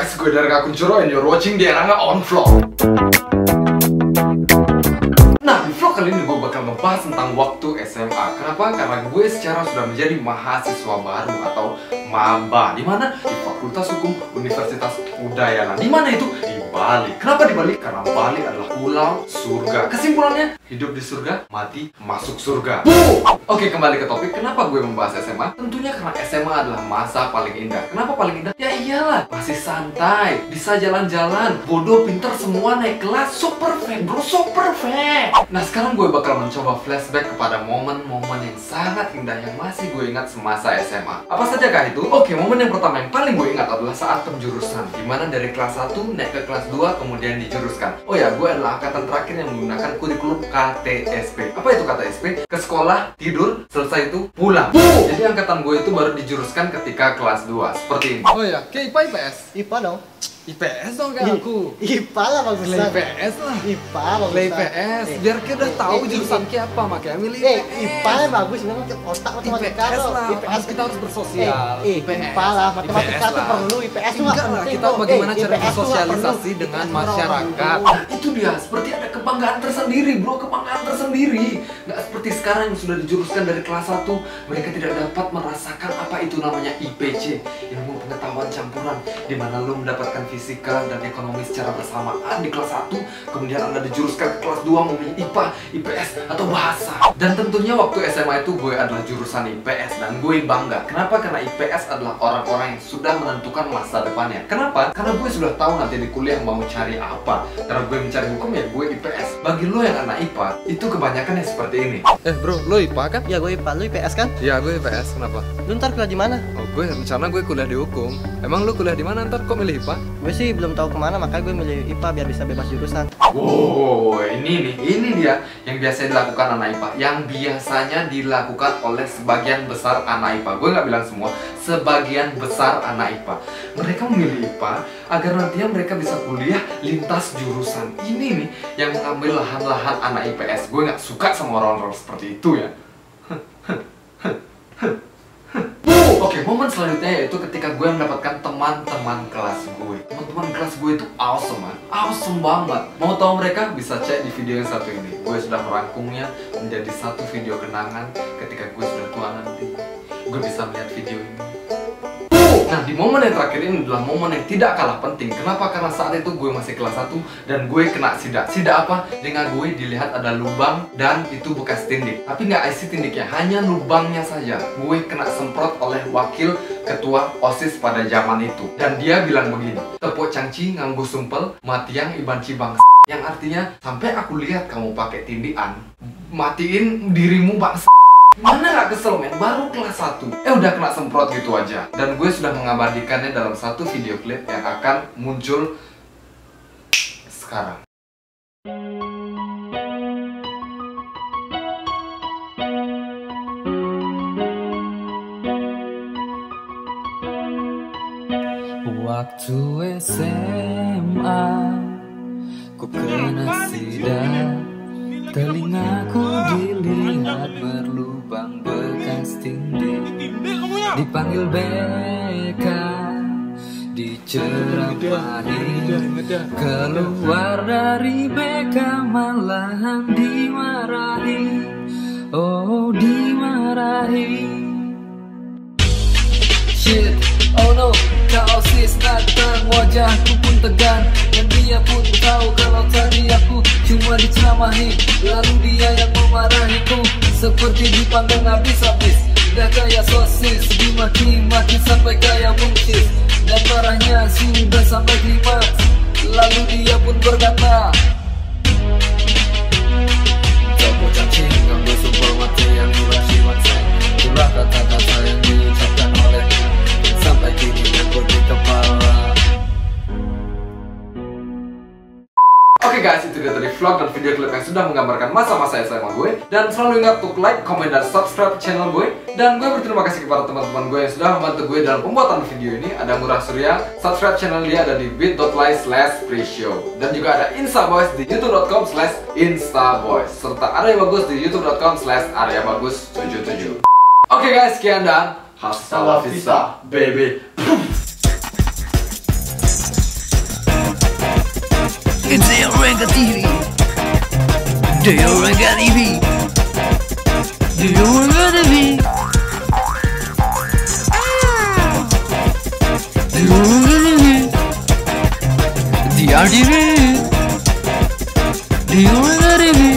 guys, gue dari Kak Kuncoro and you're watching the Erangga on Vlog. Nah, di vlog kali ini gue bakal ngebahas tentang waktu SMA. Kenapa? Karena gue secara sudah menjadi mahasiswa baru atau maba. Di mana? Di Fakultas Hukum Universitas Udayana. Di mana itu? Di Bali. Kenapa di Bali? Karena Bali adalah pulau surga. Kesimpulannya, hidup di surga, mati masuk surga. Oke, kembali ke topik. Kenapa gue membahas SMA? Tentunya karena SMA adalah masa paling indah. Kenapa paling indah? Ya iyalah, masih santai, bisa jalan-jalan, bodoh, pinter, semua naik kelas. So perfect bro, so perfect. Nah, sekarang gue bakal mencoba flashback kepada momen-momen yang sangat indah yang masih gue ingat semasa SMA. Apa saja kah itu? Oke, momen yang pertama yang paling gue ingat adalah saat penjurusan, dimana dari kelas 1 naik ke kelas 2 kemudian dijuruskan. Oh ya, gue adalah angkatan terakhir yang menggunakan kurikulum KTSP. Apa itu KTSP? Ke sekolah, tidur, selesai itu pulang. Jadi angkatan gue itu baru dijuruskan ketika kelas 2. Seperti ini. Oh ya, ke IPA IPS? IPA dong. IPS dong kayak aku. IPA lah bagusan. IPS lah. IPA bagusan. IPS. Biar kita udah tahu jurusan kita apa, makanya milih IPS. IPA lah bagus, memang otak matematika IPS lah. IPS Kita harus bersosial. IPA lah, matematika tuh perlu, IPS tuh enggak lah, kita bagaimana cara IPS bersosialisasi dengan masyarakat. Nah, itu dia, seperti ada kebanggaan tersendiri bro, kebanggaan tersendiri. Nggak seperti sekarang yang sudah dijuruskan dari kelas 1, mereka tidak dapat merasakan apa itu namanya IPC, ilmu pengetahuan campuran, di mana lo mendapatkan fisika dan ekonomi secara bersamaan di kelas 1, kemudian Anda dijuruskan ke kelas 2 memilih IPA, IPS, atau bahasa. Dan tentunya waktu SMA itu gue adalah jurusan IPS dan gue bangga. Kenapa? Karena IPS adalah orang-orang yang sudah menentukan masa depannya. Kenapa? Karena gue sudah tahu nanti di kuliah mau cari apa. Karena gue mencari hukum ya gue IPS. Bagi lo yang anak IPA, itu kebanyakan yang seperti ini. Bro, lo IPA kan? Ya gue IPA, lu IPS kan? Ya gue IPS, kenapa? Lu ntar kuliah di mana? Oh, gue rencana gue kuliah di hukum. Emang lo kuliah di mana ntar? Kok milih IPA? Gue sih belum tahu kemana, makanya gue milih IPA biar bisa bebas jurusan. Wow, ini dia yang biasa dilakukan anak IPA. Yang biasanya dilakukan oleh sebagian besar anak IPA. Gue nggak bilang semua, sebagian besar anak IPA. Mereka memilih IPA agar nantinya mereka bisa kuliah lintas jurusan. Ini nih yang mengambil lahan-lahan anak IPS. Gue nggak suka sama orang-orang seperti itu ya. Oke, momen selanjutnya yaitu ketika gue mendapatkan teman-teman kelas gue. Teman-teman kelas gue itu awesome man, awesome banget. Mau tahu mereka? Bisa cek di video yang satu ini. Gue sudah merangkumnya menjadi satu video kenangan ketika gue sudah tua nanti. Gue bisa melihat video ini. Nah, di momen yang terakhir ini adalah momen yang tidak kalah penting. Kenapa? Karena saat itu gue masih kelas 1 dan gue kena sidak. Sidak apa? Dengan gue dilihat ada lubang dan itu bekas tindik. Tapi nggak isi tindiknya, hanya lubangnya saja. Gue kena semprot oleh wakil ketua OSIS pada zaman itu. Dan dia bilang begini, tepuk cangci nganggo sumpel, matiang iban cibang. Yang artinya, sampai aku lihat kamu pakai tindikan, matiin dirimu bang. Mana gak kesel men, baru kelas 1 udah kena semprot gitu aja. Dan gue sudah mengabadikannya dalam satu video klip yang akan muncul sekarang. Waktu SMA ku kena sidak, telingaku dilihat berlubang bekas tindik. Dipanggil BK, diceramahin, keluar dari BK malahan dimarahi. Oh dimarahi. Shit, oh no, Kak OSIS datang, wajahku pun tegang. Dan dia pun tahu kalau tadi aku cuma diceramahi. Lalu dia yang memarahiku, seperti dipanggang habis-habis. Udah kayak sosis, dimaki-maki sampai kayak buncis. Dan marahnya sudah sampai klimaks. Lalu dia pun berkata, coba cacing, ngambil sumpah mati yang dilakukan saya. Itulah kata-kata yang diucapkan olehnya, sampai kini nyangkut di kepala. Oke guys, itu dia tadi vlog dan video klip yang sudah menggambarkan masa-masa SMA gue. Dan selalu ingat untuk like, comment, dan subscribe channel gue. Dan gue berterima kasih kepada teman-teman gue yang sudah membantu gue dalam pembuatan video ini. Ada Murah Surya, subscribe channel dia ada di bit.ly/preshow. Dan juga ada Instaboys di youtube.com/instaboys. Serta Arya Bagus di youtube.com/aryabagus77. Oke guys, sekian dan hasta la vista baby. Rengga TV. Dio Rengga TV. Dio Rengga TV. Dio Rengga TV. DRTV. Dio Rengga TV.